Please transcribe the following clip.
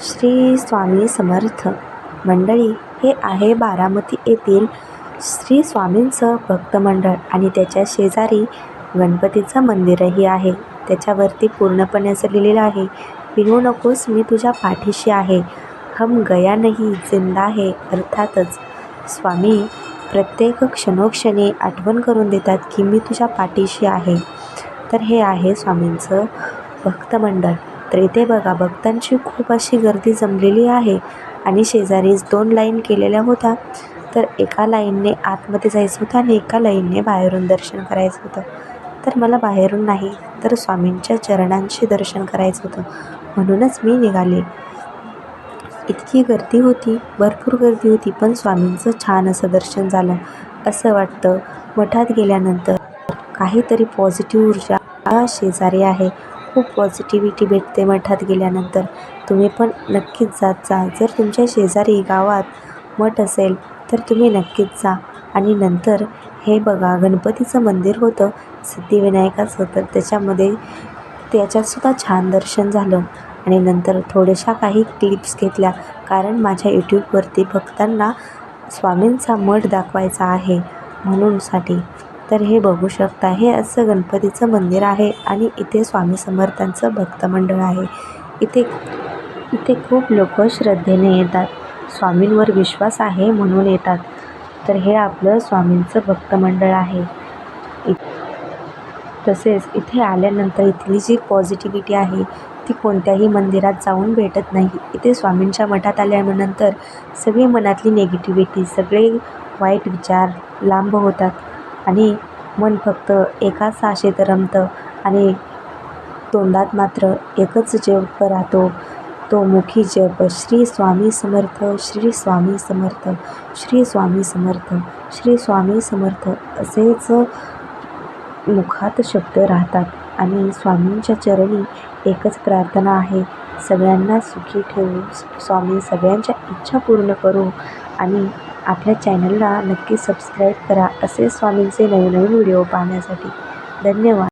श्री स्वामी समर्थ मंडळी, हे आहे बारामती येथील श्री स्वामींचं भक्त मंडळ आणि त्याच्या शेजारी गणपतीचं मंदिरही आहे. त्याच्यावरती पूर्णपणे असं लिहिलेलं आहे, भिवू नकोस, मी तुझ्या पाठीशी आहे. हम गया नहीं जिंदा है. अर्थातच स्वामी प्रत्येक क्षणोक्षणी आठवण करून देतात की मी तुझ्या पाठीशी आहे. तर हे आहे स्वामींचं भक्त मंडळ. तर इथे बघा, भक्तांची खूप अशी गर्दी जमलेली आहे आणि शेजारीच 2 लाईन केलेल्या होत्या. तर एका लाईनने आतमध्ये जायचं होतं आणि एका लाईनने बाहेरून दर्शन करायचं होतं. तर मला बाहेरून नाही तर स्वामींच्या चरणांचे दर्शन करायचं होतं, म्हणूनच मी निघाले. इतकी गर्दी होती, भरपूर गर्दी होती, पण स्वामींचं छान असं दर्शन झालं. असं वाटतं मठात गेल्यानंतर काहीतरी पॉझिटिव्ह ऊर्जा शेजारी आहे. खूप पॉझिटिव्हिटी भेटते मठात गेल्यानंतर. तुम्ही पण नक्कीच जात जा. जर तुमच्या शेजारी गावात मठ असेल तर तुम्ही नक्कीच जा. आणि नंतर हे बघा, गणपतीचं मंदिर होतं, सिद्धिविनायकाचं. तर त्याच्यातसुद्धा छान दर्शन झालं. आणि नंतर थोड्याशा काही क्लिप्स घेतल्या, कारण माझ्या यूट्यूबवरती भक्तांना स्वामींचा मठ दाखवायचा आहे म्हणूनसाठी. तर हे बघू शकता, हे असं गणपतीचं मंदिर आहे आणि इथे स्वामी समर्थांचं भक्त मंडळ आहे. इथे खूप लोक श्रद्धेने येतात, स्वामींवर विश्वास आहे म्हणून येतात. तर हे आपलं स्वामींचं भक्त मंडळ आहे. तसेच इथे आल्यानंतर इथली जी पॉझिटिव्हिटी आहे ती कोणत्याही मंदिरात जाऊन भेटत नाही. इथे स्वामींच्या मठात आल्यानंतर सगळी मनातली निगेटिव्हिटी, सगळे वाईट विचार लांब होतात आणि मन फक्त एकाच आशेत रमतं आणि तोंडात मात्र एकच जप राहतो, तो मुखी जप, श्री स्वामी समर्थ, श्री स्वामी समर्थ, श्री स्वामी समर्थ, श्री स्वामी समर्थ असेच मुखात शब्द राहतात. आणि स्वामींच्या चरणी एकच प्रार्थना आहे, सगळ्यांना सुखी ठेवू, स्वामी सगळ्यांच्या इच्छा पूर्ण करू. आणि आपल्या चॅनलला नक्की सबस्क्राईब करा असे स्वामींचे नवनवीन व्हिडिओ पाहण्यासाठी. धन्यवाद.